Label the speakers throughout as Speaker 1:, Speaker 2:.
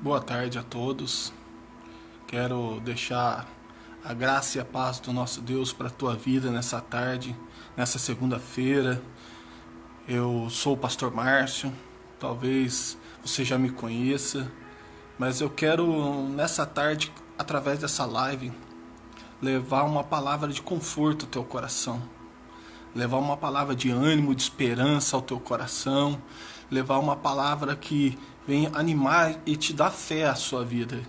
Speaker 1: Boa tarde a todos. Quero deixar a graça e a paz do nosso Deus para a tua vida nessa tarde, nessa segunda-feira. Eu sou o pastor Márcio, talvez você já me conheça, mas eu quero nessa tarde, através dessa live, levar uma palavra de conforto ao teu coração, levar uma palavra de ânimo, de esperança ao teu coração, levar uma palavra que venha animar e te dar fé à sua vida.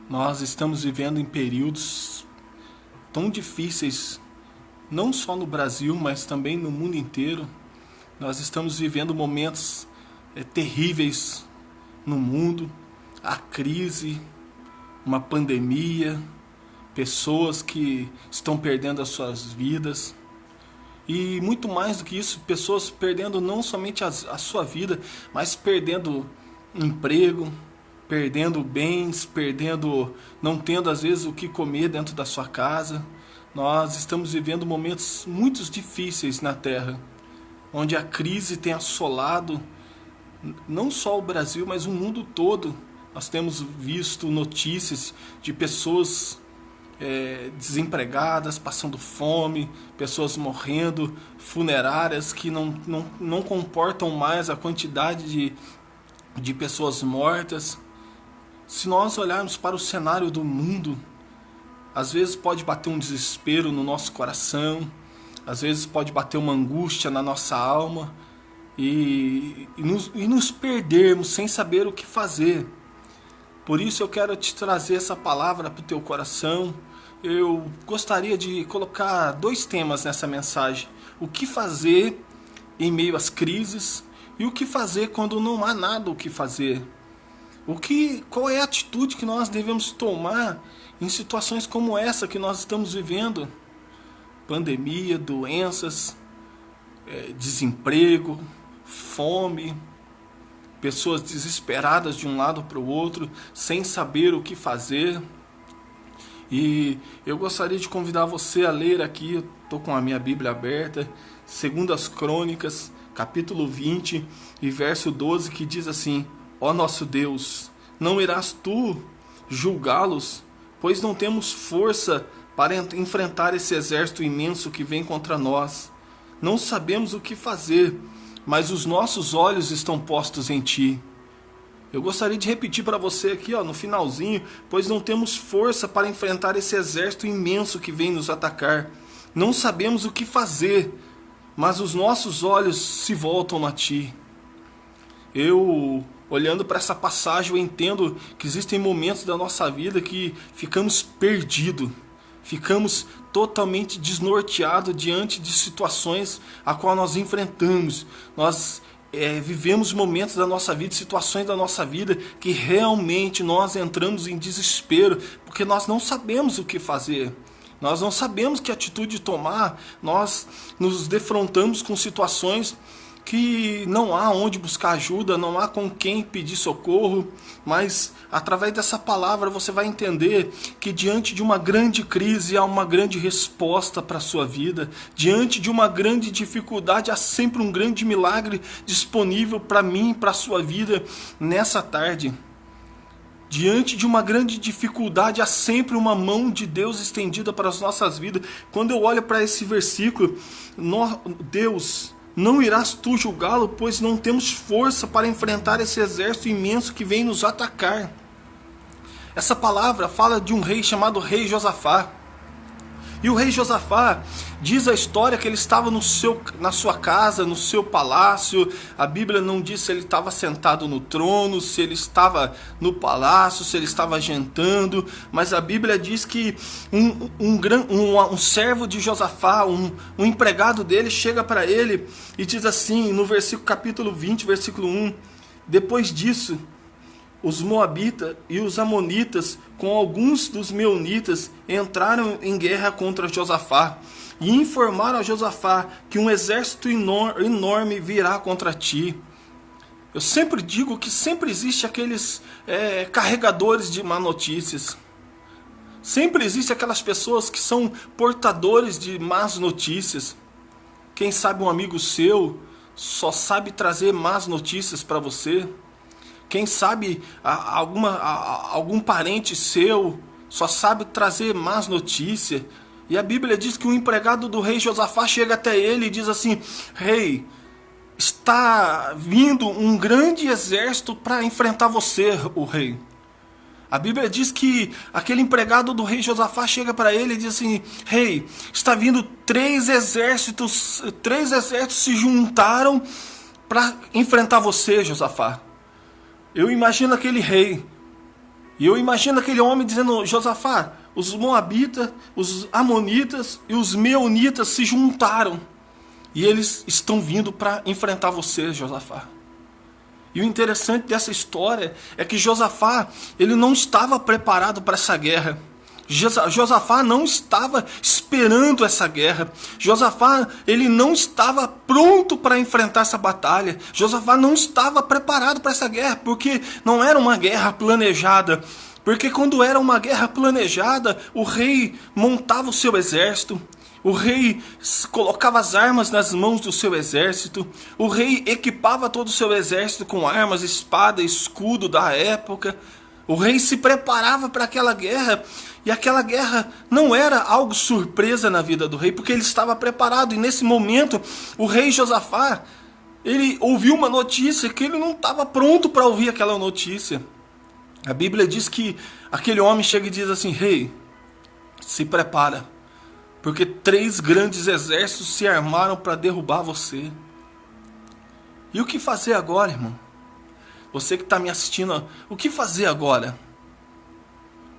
Speaker 1: Nós estamos vivendo em períodos tão difíceis, não só no Brasil, mas também no mundo inteiro. Nós estamos vivendo momentos terríveis no mundo, a crise, uma pandemia, pessoas que estão perdendo as suas vidas. E muito mais do que isso, pessoas perdendo não somente a sua vida, mas perdendo emprego, perdendo bens, não tendo às vezes o que comer dentro da sua casa. Nós estamos vivendo momentos muito difíceis na Terra, onde a crise tem assolado não só o Brasil, mas o mundo todo. Nós temos visto notícias de pessoas desempregadas, passando fome, pessoas morrendo, funerárias que não comportam mais a quantidade de pessoas mortas. Se nós olharmos para o cenário do mundo, às vezes pode bater um desespero no nosso coração, às vezes pode bater uma angústia na nossa alma e nos perdermos sem saber o que fazer. Por isso eu quero te trazer essa palavra para o teu coração. Eu gostaria de colocar 2 temas nessa mensagem: o que fazer em meio às crises e o que fazer quando não há nada o que fazer. Qual é a atitude que nós devemos tomar em situações como essa que nós estamos vivendo? Pandemia, doenças, desemprego, fome, pessoas desesperadas de um lado para o outro, sem saber o que fazer. E eu gostaria de convidar você a ler aqui, eu estou com a minha Bíblia aberta, 2 Crônicas, capítulo 20 e verso 12, que diz assim: Ó nosso Deus, não irás tu julgá-los, pois não temos força para enfrentar esse exército imenso que vem contra nós. Não sabemos o que fazer, mas os nossos olhos estão postos em ti. Eu gostaria de repetir para você aqui, no finalzinho: pois não temos força para enfrentar esse exército imenso que vem nos atacar. Não sabemos o que fazer, mas os nossos olhos se voltam a ti. Eu, olhando para essa passagem, eu entendo que existem momentos da nossa vida que ficamos perdidos, ficamos totalmente desnorteados diante de situações a qual nós enfrentamos. Nós vivemos momentos da nossa vida, situações da nossa vida que realmente nós entramos em desespero, porque nós não sabemos o que fazer. Nós não sabemos que atitude tomar. Nós nos defrontamos com situações que não há onde buscar ajuda, não há com quem pedir socorro, mas através dessa palavra você vai entender que diante de uma grande crise há uma grande resposta para a sua vida, diante de uma grande dificuldade há sempre um grande milagre disponível para mim e para a sua vida nessa tarde. Diante de uma grande dificuldade há sempre uma mão de Deus estendida para as nossas vidas. Quando eu olho para esse versículo, Deus, não irás tu julgá-lo, pois não temos força para enfrentar esse exército imenso que vem nos atacar. Essa palavra fala de um rei chamado rei Josafá. E o rei Josafá diz a história que ele estava na sua casa, no seu palácio. A Bíblia não diz se ele estava sentado no trono, se ele estava no palácio, se ele estava jantando. Mas a Bíblia diz que um servo de Josafá, um empregado dele, chega para ele e diz assim, no capítulo 20, versículo 1: Depois disso, os Moabitas e os Amonitas, com alguns dos Meunitas, entraram em guerra contra Josafá e informaram a Josafá que um exército enorme virá contra ti. Eu sempre digo que sempre existe aqueles carregadores de má notícias. Sempre existe aquelas pessoas que são portadores de más notícias. Quem sabe um amigo seu só sabe trazer más notícias para você. Quem sabe algum parente seu só sabe trazer más notícias. E a Bíblia diz que o empregado do rei Josafá chega até ele e diz assim: rei, está vindo um grande exército para enfrentar você, o rei. A Bíblia diz que aquele empregado do rei Josafá chega para ele e diz assim: rei, está vindo 3 exércitos se juntaram para enfrentar você, Josafá. Eu imagino aquele rei, e eu imagino aquele homem dizendo: Josafá, os moabitas, os amonitas e os meunitas se juntaram, e eles estão vindo para enfrentar você, Josafá. E o interessante dessa história é que Josafá, ele não estava preparado para essa guerra. Josafá não estava esperando essa guerra. Josafá, ele não estava pronto para enfrentar essa batalha. Josafá não estava preparado para essa guerra, porque não era uma guerra planejada. Porque quando era uma guerra planejada, o rei montava o seu exército. O rei colocava as armas nas mãos do seu exército. O rei equipava todo o seu exército com armas, espada, escudo da época. O rei se preparava para aquela guerra. E aquela guerra não era algo surpresa na vida do rei, porque ele estava preparado. E nesse momento, o rei Josafá, ele ouviu uma notícia que ele não estava pronto para ouvir aquela notícia. A Bíblia diz que aquele homem chega e diz assim: rei, se prepara, porque 3 grandes exércitos se armaram para derrubar você. E o que fazer agora, irmão? Você que está me assistindo, o que fazer agora?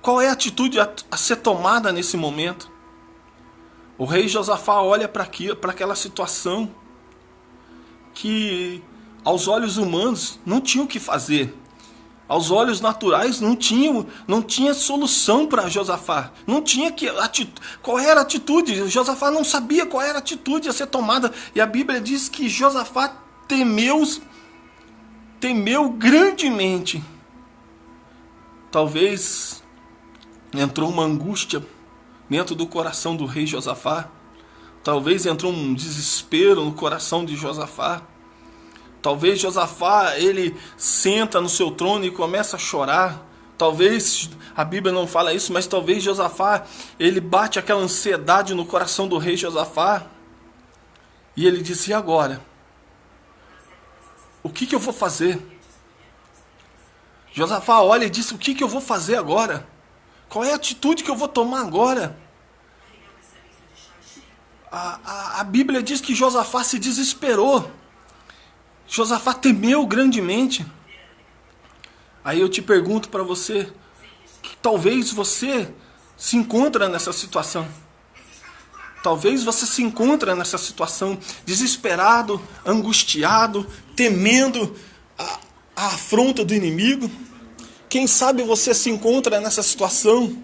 Speaker 1: Qual é a atitude a ser tomada nesse momento? O rei Josafá olha para aquela situação que aos olhos humanos não tinha o que fazer. Aos olhos naturais não tinha solução para Josafá. Não tinha qual era a atitude. Josafá não sabia qual era a atitude a ser tomada. E a Bíblia diz que Josafá temeu grandemente. Talvez entrou uma angústia dentro do coração do rei Josafá. Talvez entrou um desespero no coração de Josafá. Talvez Josafá, ele senta no seu trono e começa a chorar. Talvez, a Bíblia não fala isso, mas talvez Josafá, ele bate aquela ansiedade no coração do rei Josafá. E ele disse: e agora? O que eu vou fazer? Josafá olha e disse: o que eu vou fazer agora? Qual é a atitude que eu vou tomar agora? A Bíblia diz que Josafá se desesperou. Josafá temeu grandemente. Aí eu te pergunto para você, que talvez você se encontra nessa situação. Talvez você se encontre nessa situação, desesperado, angustiado, temendo a afronta do inimigo. Quem sabe você se encontra nessa situação.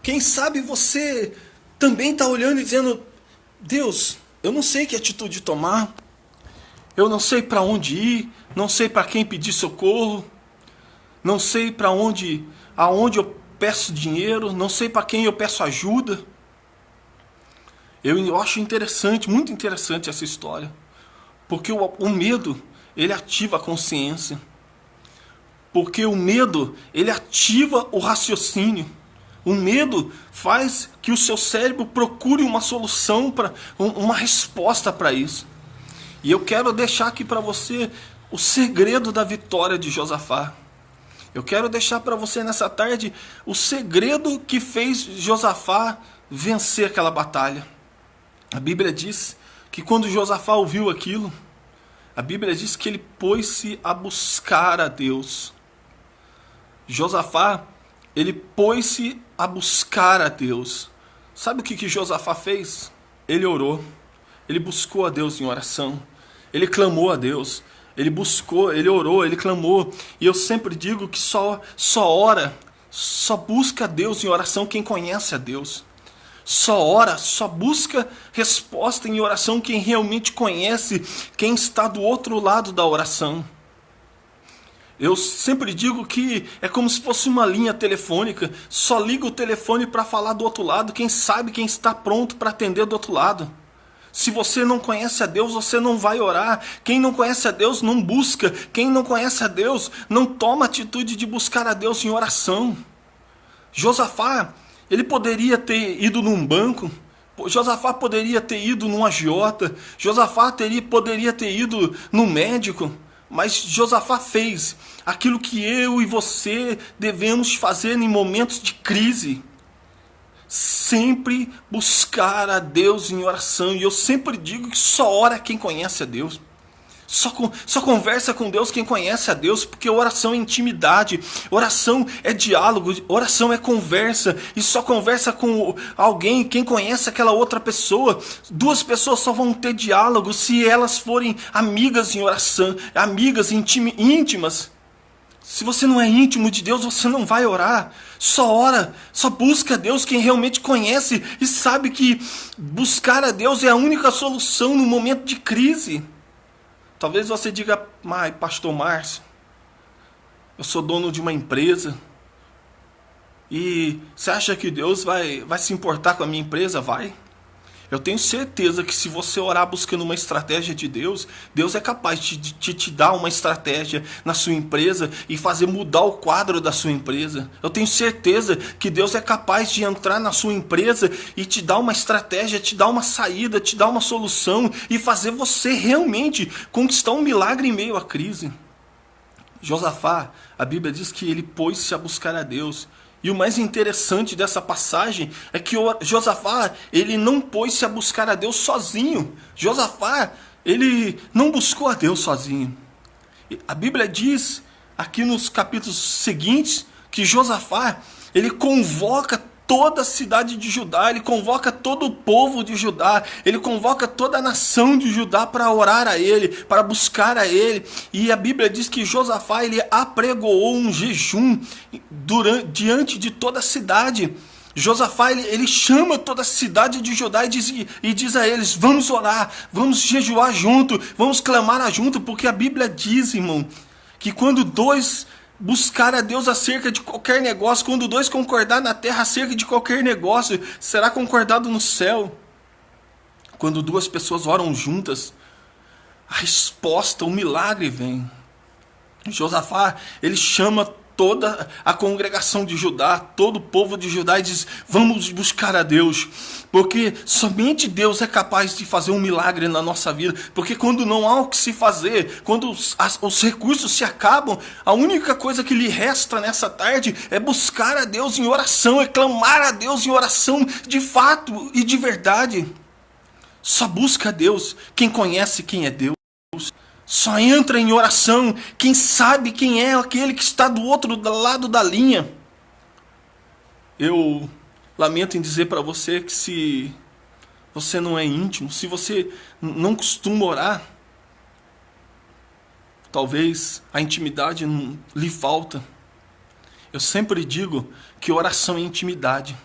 Speaker 1: Quem sabe você também está olhando e dizendo: Deus, eu não sei que atitude tomar. Eu não sei para onde ir, não sei para quem pedir socorro, não sei para aonde eu peço dinheiro, não sei para quem eu peço ajuda. Eu acho interessante, muito interessante essa história, porque o medo, ele ativa a consciência, porque o medo, ele ativa o raciocínio. O medo faz que o seu cérebro procure uma solução, uma resposta para isso. E eu quero deixar aqui para você o segredo da vitória de Josafá. Eu quero deixar para você nessa tarde o segredo que fez Josafá vencer aquela batalha. A Bíblia diz que quando Josafá ouviu aquilo, a Bíblia diz que ele pôs-se a buscar a Deus. Josafá, ele pôs-se a buscar a Deus. Sabe o que Josafá fez? Ele orou. Ele buscou a Deus em oração. Ele clamou a Deus. Ele buscou, ele orou, ele clamou. E eu sempre digo que só ora, só busca a Deus em oração quem conhece a Deus. Só ora, só busca resposta em oração quem realmente conhece, quem está do outro lado da oração. Eu sempre digo que é como se fosse uma linha telefônica. Só liga o telefone para falar do outro lado quem sabe quem está pronto para atender do outro lado. Se você não conhece a Deus, você não vai orar. Quem não conhece a Deus não busca. Quem não conhece a Deus não toma atitude de buscar a Deus em oração. Josafá, ele poderia ter ido num banco. Josafá poderia ter ido num agiota. Josafá poderia ter ido no médico. Mas Josafá fez aquilo que eu e você devemos fazer em momentos de crise. Sempre buscar a Deus em oração. E eu sempre digo que só ora quem conhece a Deus. Só conversa com Deus quem conhece a Deus, porque oração é intimidade, oração é diálogo, oração é conversa, e só conversa com alguém quem conhece aquela outra pessoa. Duas pessoas só vão ter diálogo se elas forem amigas em oração, amigas íntimas. Se você não é íntimo de Deus, você não vai orar. Só ora, só busca a Deus quem realmente conhece e sabe que buscar a Deus é a única solução no momento de crise. Talvez você diga, pastor Márcio, eu sou dono de uma empresa e você acha que Deus vai se importar com a minha empresa? Vai. Eu tenho certeza que se você orar buscando uma estratégia de Deus, Deus é capaz de te dar uma estratégia na sua empresa e fazer mudar o quadro da sua empresa. Eu tenho certeza que Deus é capaz de entrar na sua empresa e te dar uma estratégia, te dar uma saída, te dar uma solução e fazer você realmente conquistar um milagre em meio à crise. Josafá, a Bíblia diz que ele pôs-se a buscar a Deus. E o mais interessante dessa passagem é que Josafá, ele não pôs-se a buscar a Deus sozinho. Josafá, ele não buscou a Deus sozinho. A Bíblia diz, aqui nos capítulos seguintes, que Josafá, ele convoca toda a cidade de Judá, ele convoca todo o povo de Judá, ele convoca toda a nação de Judá para orar a ele, para buscar a ele. E a Bíblia diz que Josafá, ele apregoou um jejum diante de toda a cidade. Josafá, ele chama toda a cidade de Judá e diz a eles, vamos orar, vamos jejuar junto, vamos clamar junto, porque a Bíblia diz, irmão, que quando dois buscar a Deus acerca de qualquer negócio, quando dois concordar na terra acerca de qualquer negócio, será concordado no céu. Quando duas pessoas oram juntas, a resposta, o milagre vem. Josafá, ele chama toda a congregação de Judá, todo o povo de Judá e diz, vamos buscar a Deus, porque somente Deus é capaz de fazer um milagre na nossa vida, porque quando não há o que se fazer, quando os recursos se acabam, a única coisa que lhe resta nessa tarde é buscar a Deus em oração, é clamar a Deus em oração de fato e de verdade. Só busca a Deus quem conhece quem é Deus. Só entra em oração quem sabe quem é aquele que está do outro lado da linha. Eu lamento em dizer para você que se você não é íntimo, se você não costuma orar, talvez a intimidade lhe falta. Eu sempre digo que oração é intimidade.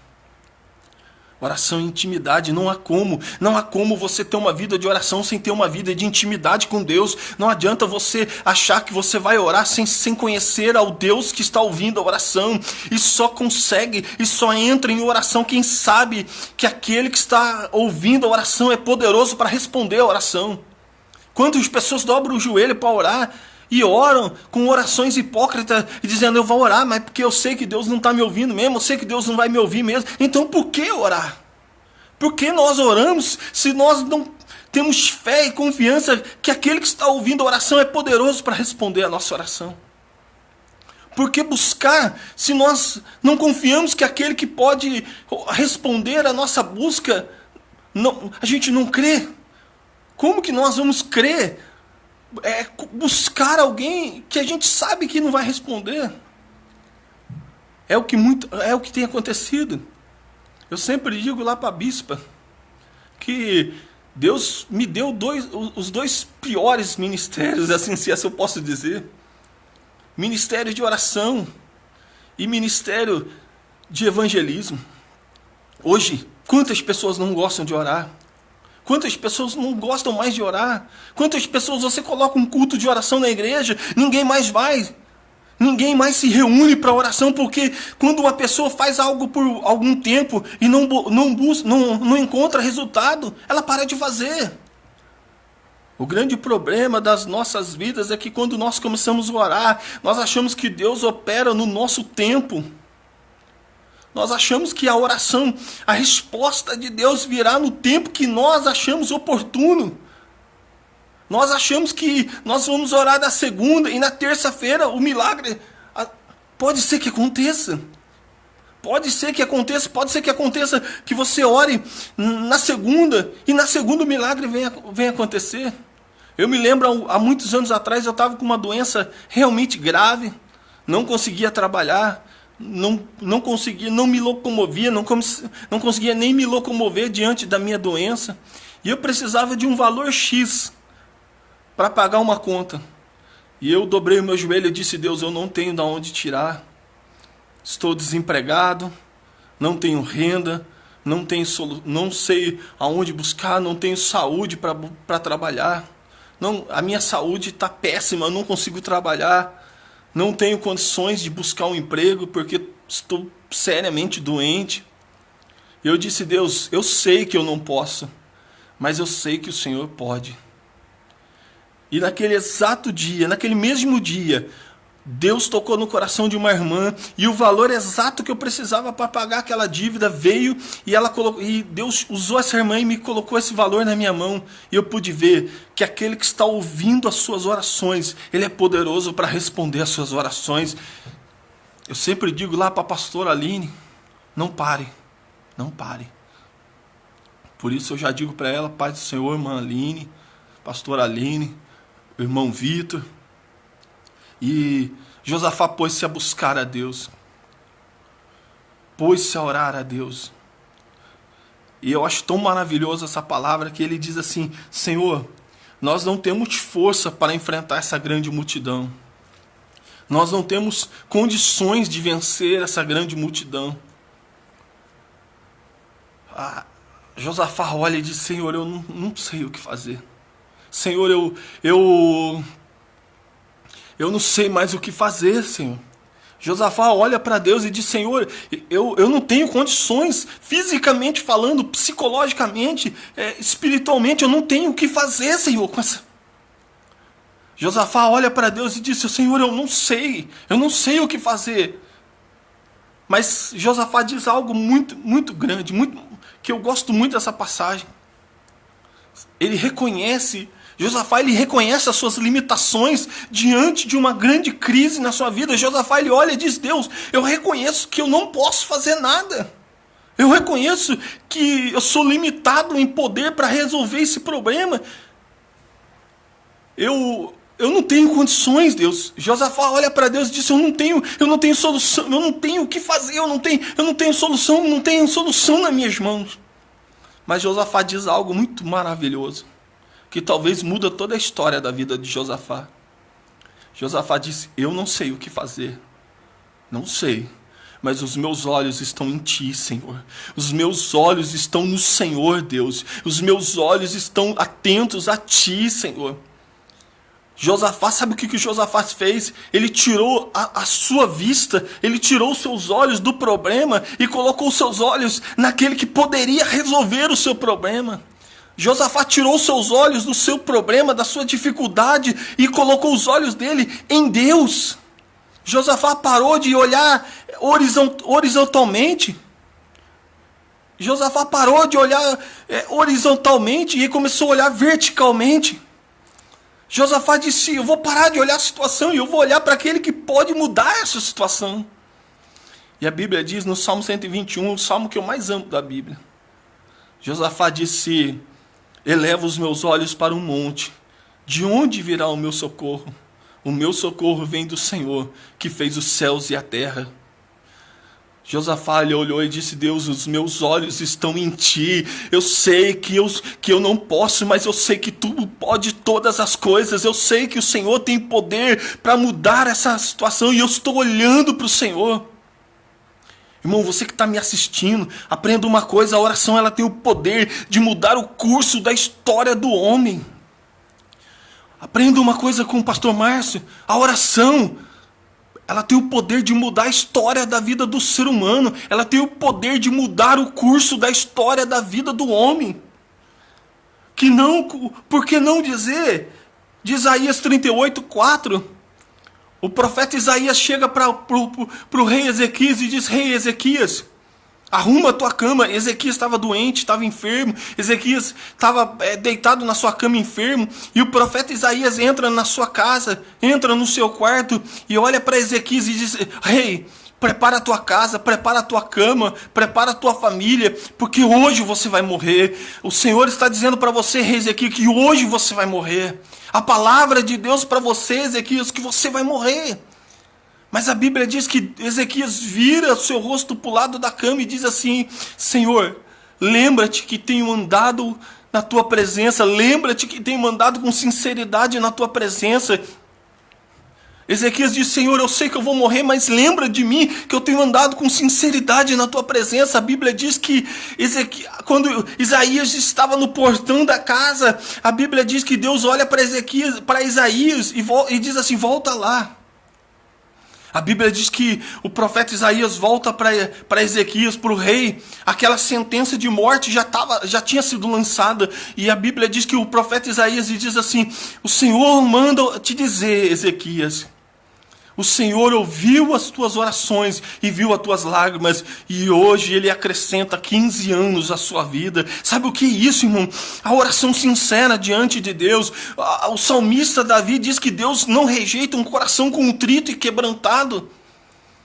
Speaker 1: Oração é intimidade, não há como você ter uma vida de oração sem ter uma vida de intimidade com Deus. Não adianta você achar que você vai orar sem conhecer ao Deus que está ouvindo a oração. E só consegue, e só entra em oração quem sabe que aquele que está ouvindo a oração é poderoso para responder a oração. Quantas pessoas dobram o joelho para orar e oram com orações hipócritas e dizendo, eu vou orar, mas porque eu sei que Deus não está me ouvindo mesmo, eu sei que Deus não vai me ouvir mesmo. Então por que orar? Por que nós oramos se nós não temos fé e confiança que aquele que está ouvindo a oração é poderoso para responder a nossa oração? Por que buscar se nós não confiamos que aquele que pode responder a nossa busca, a gente não crê? Como que nós vamos crer? Buscar alguém que a gente sabe que não vai responder. É o que tem acontecido. Eu sempre digo lá para a bispa que Deus me deu os dois piores ministérios, assim se eu posso dizer. Ministério de oração e ministério de evangelismo. Hoje, quantas pessoas não gostam de orar? Quantas pessoas não gostam mais de orar? Quantas pessoas você coloca um culto de oração na igreja, ninguém mais vai. Ninguém mais se reúne para oração, porque quando uma pessoa faz algo por algum tempo e não encontra resultado, ela para de fazer. O grande problema das nossas vidas é que quando nós começamos a orar, nós achamos que Deus opera no nosso tempo. Nós achamos que a oração, a resposta de Deus virá no tempo que nós achamos oportuno. Nós achamos que nós vamos orar na segunda e na terça-feira o milagre pode ser que aconteça. Pode ser que aconteça que você ore na segunda e na segunda o milagre venha acontecer. Eu me lembro, há muitos anos atrás, eu estava com uma doença realmente grave, não conseguia trabalhar, não conseguia, não me locomovia, não conseguia nem me locomover diante da minha doença. E eu precisava de um valor X para pagar uma conta. E eu dobrei o meu joelho e disse: Deus, eu não tenho de onde tirar. Estou desempregado, não tenho renda, não sei aonde buscar, não tenho saúde para trabalhar. A minha saúde está péssima, eu não consigo trabalhar. Não tenho condições de buscar um emprego porque estou seriamente doente. E eu disse: Deus, eu sei que eu não posso, mas eu sei que o Senhor pode. E naquele exato dia, naquele mesmo dia, Deus tocou no coração de uma irmã e o valor exato que eu precisava para pagar aquela dívida veio e Deus usou essa irmã e me colocou esse valor na minha mão. E eu pude ver que aquele que está ouvindo as suas orações, ele é poderoso para responder as suas orações. Eu sempre digo lá para a pastora Aline: não pare, não pare. Por isso eu já digo para ela: Pai do Senhor, irmã Aline, pastora Aline, irmão Vitor. E Josafá pôs-se a buscar a Deus, pôs-se a orar a Deus. E eu acho tão maravilhosa essa palavra que ele diz assim: Senhor, nós não temos força para enfrentar essa grande multidão. Nós não temos condições de vencer essa grande multidão. Josafá olha e diz: Senhor, eu não sei o que fazer. Senhor, eu não sei mais o que fazer, Senhor. Josafá olha para Deus e diz: Senhor, eu não tenho condições, fisicamente falando, psicologicamente, espiritualmente, eu não tenho o que fazer, Senhor. Josafá olha para Deus e diz: Senhor, eu não sei o que fazer. Mas Josafá diz algo muito, muito grande, que eu gosto muito dessa passagem. Josafá reconhece as suas limitações diante de uma grande crise na sua vida. Josafá olha e diz: Deus, eu reconheço que eu não posso fazer nada. Eu reconheço que eu sou limitado em poder para resolver esse problema. Eu não tenho condições, Deus. Josafá olha para Deus e diz: eu não tenho solução, eu não tenho o que fazer, eu não tenho solução nas minhas mãos. Mas Josafá diz algo muito maravilhoso, que talvez muda toda a história da vida de Josafá. Josafá disse: eu não sei o que fazer. Não sei. Mas os meus olhos estão em Ti, Senhor. Os meus olhos estão no Senhor, Deus. Os meus olhos estão atentos a Ti, Senhor. Josafá, sabe o que Josafá fez? Ele tirou a sua vista, ele tirou os seus olhos do problema e colocou os seus olhos naquele que poderia resolver o seu problema. Josafá tirou os seus olhos do seu problema, da sua dificuldade e colocou os olhos dele em Deus. Josafá parou de olhar horizontalmente. Josafá parou de olhar horizontalmente e começou a olhar verticalmente. Josafá disse: eu vou parar de olhar a situação e eu vou olhar para aquele que pode mudar essa situação. E a Bíblia diz no Salmo 121, o salmo que eu mais amo da Bíblia. Josafá disse: eleva os meus olhos para o monte. De onde virá o meu socorro? O meu socorro vem do Senhor, que fez os céus e a terra. Josafá olhou e disse: Deus, os meus olhos estão em Ti. Eu sei que eu não posso, mas eu sei que Tu pode todas as coisas. Eu sei que o Senhor tem poder para mudar essa situação e eu estou olhando para o Senhor. Irmão, você que está me assistindo, aprenda uma coisa: a oração ela tem o poder de mudar o curso da história do homem. Aprenda uma coisa com o pastor Márcio: a oração ela tem o poder de mudar a história da vida do ser humano. Ela tem o poder de mudar o curso da história da vida do homem. Que não, por que não dizer, de Isaías 38:4, o profeta Isaías chega para o rei Ezequias e diz: Rei Ezequias, arruma a tua cama. Ezequias estava doente, estava enfermo. Ezequias estava deitado na sua cama enfermo. E o profeta Isaías entra na sua casa, entra no seu quarto e olha para Ezequias e diz: Rei, prepara a tua casa, prepara a tua cama, prepara a tua família, porque hoje você vai morrer. O Senhor está dizendo para você, rei Ezequias, que hoje você vai morrer. A palavra de Deus para você, Ezequias, que você vai morrer. Mas a Bíblia diz que Ezequias vira o seu rosto para o lado da cama e diz assim: Senhor, lembra-te que tenho andado na tua presença, lembra-te que tenho andado com sinceridade na tua presença. Ezequias diz: Senhor, eu sei que eu vou morrer, mas lembra de mim que eu tenho andado com sinceridade na tua presença. A Bíblia diz que quando Isaías estava no portão da casa, a Bíblia diz que Deus olha para Isaías e diz assim: volta lá. A Bíblia diz que o profeta Isaías volta para Ezequias, para o rei. Aquela sentença de morte já tinha sido lançada. E a Bíblia diz que o profeta Isaías diz assim: o Senhor manda te dizer, Ezequias, o Senhor ouviu as tuas orações e viu as tuas lágrimas, e hoje Ele acrescenta 15 anos à sua vida. Sabe o que é isso, irmão? A oração sincera diante de Deus. O salmista Davi diz que Deus não rejeita um coração contrito e quebrantado.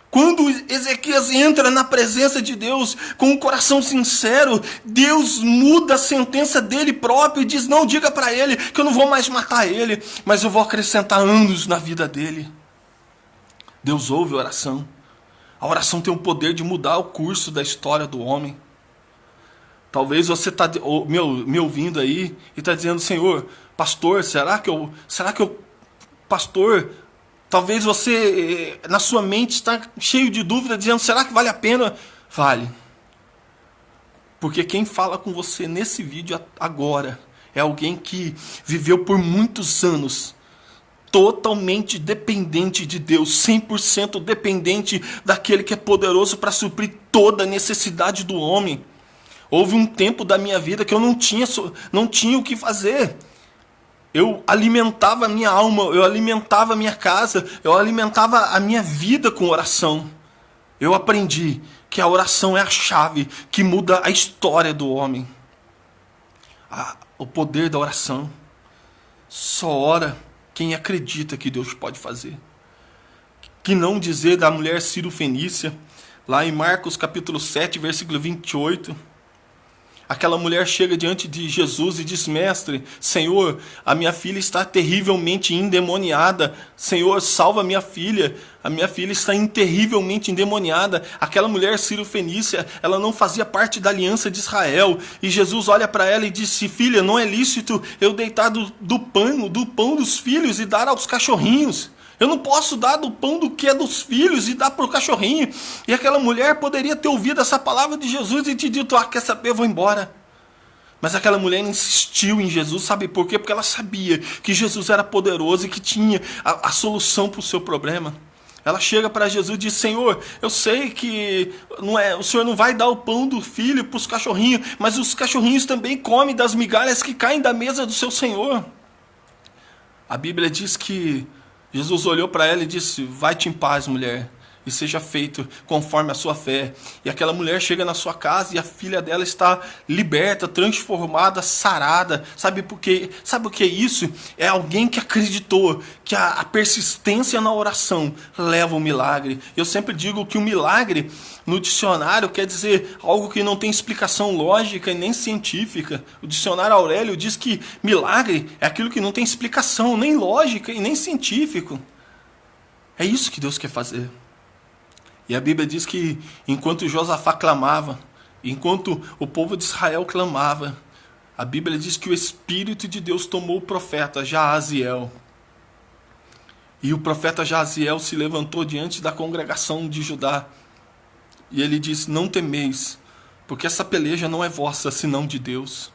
Speaker 1: Quando Ezequias entra na presença de Deus com um coração sincero, Deus muda a sentença dele próprio e diz: não, diga para ele que eu não vou mais matar ele, mas eu vou acrescentar anos na vida dele. Deus ouve a oração. A oração tem o poder de mudar o curso da história do homem. Talvez você está me ouvindo aí e está dizendo: Senhor, pastor, será que eu, pastor, talvez você na sua mente está cheio de dúvida, dizendo: será que vale a pena? Vale. Porque quem fala com você nesse vídeo agora é alguém que viveu por muitos anos totalmente dependente de Deus, 100% dependente daquele que é poderoso para suprir toda a necessidade do homem. Houve um tempo da minha vida que eu não tinha o que fazer. Eu alimentava a minha alma, eu alimentava a minha casa, eu alimentava a minha vida com oração. Eu aprendi que a oração é a chave que muda a história do homem. O poder da oração. Só ora quem acredita que Deus pode fazer. Que não dizer da mulher Ciro-fenícia, lá em Marcos capítulo 7, versículo 28. Aquela mulher chega diante de Jesus e diz: Mestre, Senhor, a minha filha está terrivelmente endemoniada. Senhor, salva a minha filha está terrivelmente endemoniada. Aquela mulher Ciro-fenícia, ela não fazia parte da aliança de Israel. E Jesus olha para ela e disse: Filha, não é lícito eu deitar do pão dos filhos e dar aos cachorrinhos. Eu não posso dar do pão do que é dos filhos e dar para o cachorrinho. E aquela mulher poderia ter ouvido essa palavra de Jesus e te dito: quer saber, eu vou embora. Mas aquela mulher insistiu em Jesus, sabe por quê? Porque ela sabia que Jesus era poderoso e que tinha a solução para o seu problema. Ela chega para Jesus e diz: Senhor, eu sei que o Senhor não vai dar o pão do filho para os cachorrinhos, mas os cachorrinhos também comem das migalhas que caem da mesa do seu Senhor. A Bíblia diz que Jesus olhou para ela e disse: vai-te em paz, mulher, e seja feito conforme a sua fé. E aquela mulher chega na sua casa e a filha dela está liberta, transformada, sarada. Sabe o que é isso? É alguém que acreditou que a persistência na oração leva ao milagre. Eu sempre digo que o milagre no dicionário quer dizer algo que não tem explicação lógica e nem científica. O dicionário Aurélio diz que milagre é aquilo que não tem explicação nem lógica e nem científico. É isso que Deus quer fazer. E a Bíblia diz que enquanto Josafá clamava, enquanto o povo de Israel clamava, a Bíblia diz que o Espírito de Deus tomou o profeta Jaaziel. E o profeta Jaaziel se levantou diante da congregação de Judá. E ele disse: não temeis, porque essa peleja não é vossa, senão de Deus.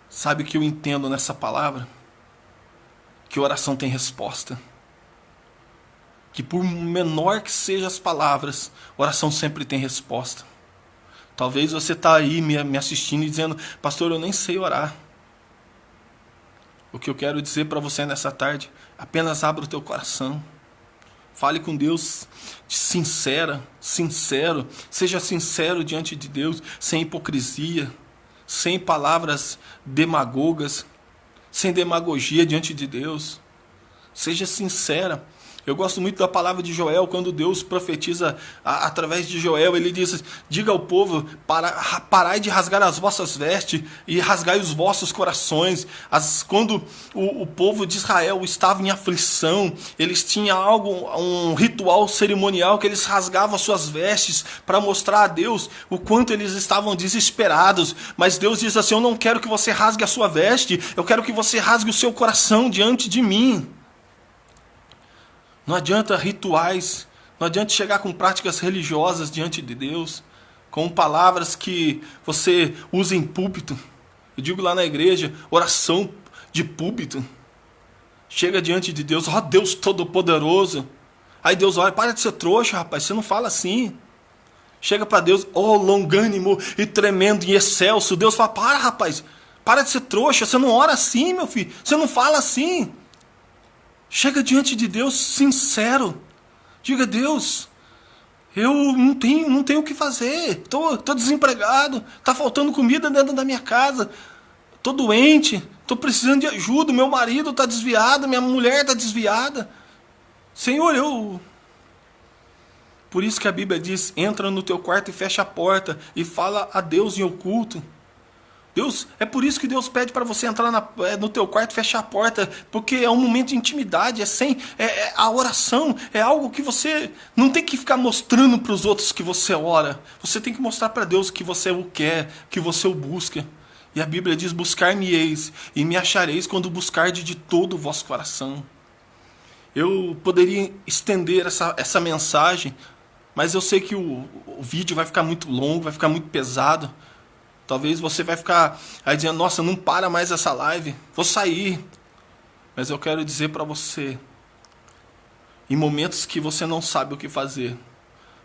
Speaker 1: Sabe o que eu entendo nessa palavra? Que oração tem resposta. que por menor que sejam as palavras, oração sempre tem resposta. Talvez você está aí me assistindo e dizendo, pastor, eu nem sei orar. O que eu quero dizer para você nessa tarde, apenas abra o teu coração. Fale com Deus sincero. Seja sincero diante de Deus, sem hipocrisia, sem palavras demagogas, sem demagogia diante de Deus. Seja sincera. Eu gosto muito da palavra de Joel, quando Deus profetiza através de Joel, ele diz, diga ao povo, parai de rasgar as vossas vestes e rasgai os vossos corações. Quando o povo de Israel estava em aflição, eles tinham um ritual cerimonial que eles rasgavam as suas vestes para mostrar a Deus o quanto eles estavam desesperados. Mas Deus diz assim, eu não quero que você rasgue a sua veste, eu quero que você rasgue o seu coração diante de mim. Não adianta rituais, não adianta chegar com práticas religiosas diante de Deus, com palavras que você usa em púlpito. Eu digo lá na igreja, oração de púlpito. Chega diante de Deus, ó Deus Todo-Poderoso. Aí Deus olha, para de ser trouxa, rapaz, você não fala assim. Chega para Deus, ó longânimo e tremendo e excelso. Deus fala, para rapaz, para de ser trouxa, você não ora assim, meu filho, você não fala assim. Chega diante de Deus sincero. Diga, Deus, eu não tenho o que fazer. Tô desempregado. Tá faltando comida dentro da minha casa. Tô doente. Tô precisando de ajuda. Meu marido tá desviado. Minha mulher tá desviada. Senhor, Por isso que a Bíblia diz, entra no teu quarto e fecha a porta. E fala a Deus em oculto. Deus, é por isso que Deus pede para você entrar no teu quarto e fechar a porta, porque é um momento de intimidade, a oração é algo que você não tem que ficar mostrando para os outros que você ora, você tem que mostrar para Deus que você o quer, que você o busca. E a Bíblia diz, buscar-me-eis e me achareis quando buscardes de todo o vosso coração. Eu poderia estender essa mensagem, mas eu sei que o vídeo vai ficar muito longo, vai ficar muito pesado. Talvez você vai ficar aí dizendo, nossa, não para mais essa live, vou sair. Mas eu quero dizer para você, em momentos que você não sabe o que fazer,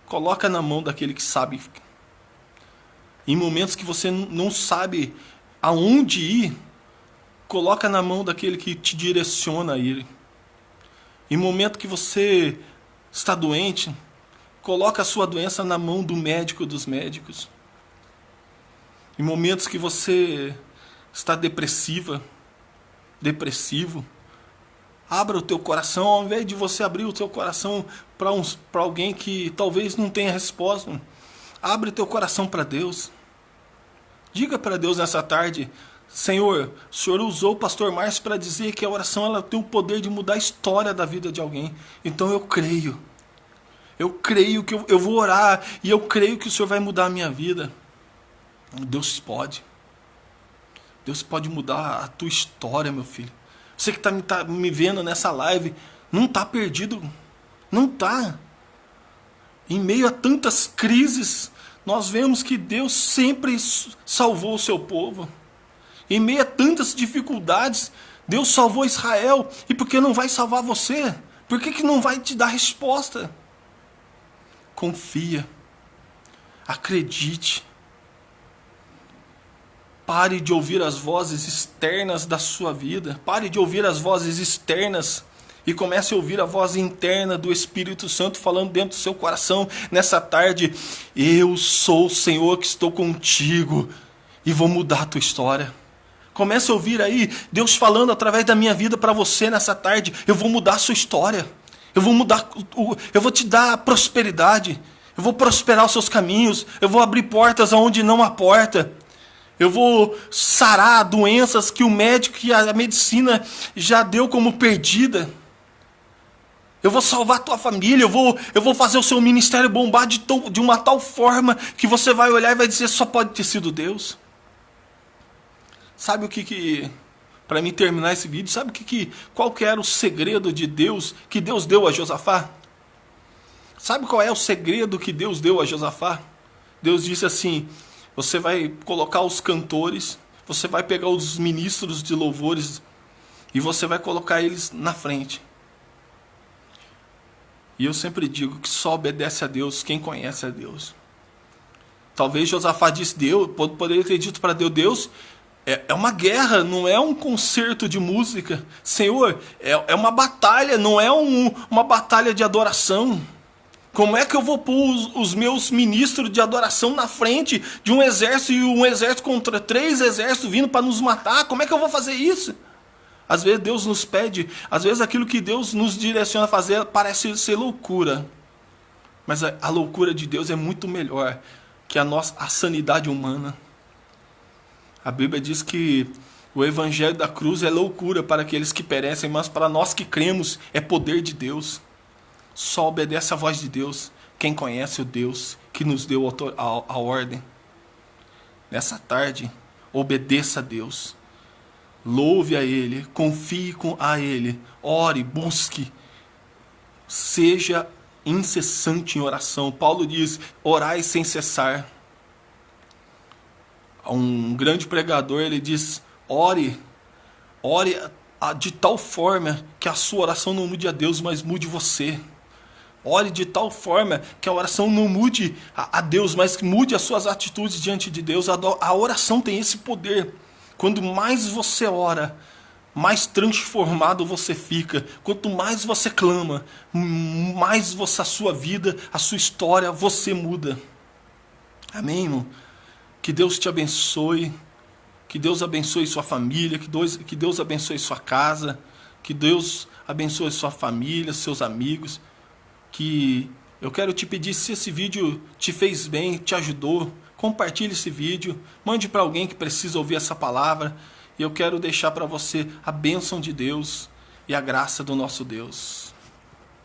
Speaker 1: coloca na mão daquele que sabe. Em momentos que você não sabe aonde ir, coloca na mão daquele que te direciona a ir. Em momento que você está doente, coloca a sua doença na mão do médico dos médicos. Em momentos que você está depressivo, abra o teu coração, ao invés de você abrir o teu coração para alguém que talvez não tenha resposta. Abre o teu coração para Deus. Diga para Deus nessa tarde, Senhor, o Senhor usou o pastor Márcio para dizer que a oração ela tem o poder de mudar a história da vida de alguém. Então eu creio. Eu creio que eu vou orar e eu creio que o Senhor vai mudar a minha vida. Deus pode. Deus pode mudar a tua história, meu filho. Você que tá me vendo nessa live, não está perdido. Não está. Em meio a tantas crises, nós vemos que Deus sempre salvou o seu povo. Em meio a tantas dificuldades, Deus salvou Israel. E por que não vai salvar você? Por que não vai te dar resposta? Confia. Acredite. Pare de ouvir as vozes externas da sua vida. Pare de ouvir as vozes externas e comece a ouvir a voz interna do Espírito Santo falando dentro do seu coração nessa tarde. Eu sou o Senhor que estou contigo e vou mudar a tua história. Comece a ouvir aí Deus falando através da minha vida para você nessa tarde. Eu vou mudar a sua história. Eu vou te dar prosperidade. Eu vou prosperar os seus caminhos. Eu vou abrir portas aonde não há porta. Eu vou sarar doenças que o médico e a medicina já deu como perdida. Eu vou salvar a tua família. Eu vou fazer o seu ministério bombar de uma tal forma que você vai olhar e vai dizer, só pode ter sido Deus. Sabe o que para mim terminar esse vídeo, sabe qual que era o segredo de Deus, que Deus deu a Josafá? Sabe qual é o segredo que Deus deu a Josafá? Deus disse assim, você vai colocar os cantores, você vai pegar os ministros de louvores e você vai colocar eles na frente. E eu sempre digo que só obedece a Deus quem conhece a Deus. Talvez Josafá disse, Deus, poderia ter dito para Deus, é uma guerra, não é um concerto de música. Senhor, é uma batalha, não é uma batalha de adoração. Como é que eu vou pôr os meus ministros de adoração na frente de um exército e um exército contra 3 exércitos vindo para nos matar? Como é que eu vou fazer isso? Às vezes Deus nos pede, às vezes aquilo que Deus nos direciona a fazer parece ser loucura. Mas a loucura de Deus é muito melhor que a sanidade humana. A Bíblia diz que o evangelho da cruz é loucura para aqueles que perecem, mas para nós que cremos é poder de Deus. Só obedece à voz de Deus quem conhece o Deus que nos deu a ordem. Nessa tarde, obedeça a Deus. Louve a Ele, confie a Ele, ore, busque, seja incessante em oração. Paulo diz, orai sem cessar. Um grande pregador, ele diz, ore de tal forma que a sua oração não mude a Deus, mas mude você. Ore de tal forma que a oração não mude a Deus, mas que mude as suas atitudes diante de Deus. A oração tem esse poder. Quando mais você ora, mais transformado você fica. Quanto mais você clama, mais a sua vida, a sua história, você muda. Amém, irmão? Que Deus te abençoe. Que Deus abençoe sua família. Que Deus abençoe sua casa. Que Deus abençoe sua família, seus amigos. Que eu quero te pedir, se esse vídeo te fez bem, te ajudou, compartilhe esse vídeo, mande para alguém que precisa ouvir essa palavra. E eu quero deixar para você a bênção de Deus e a graça do nosso Deus.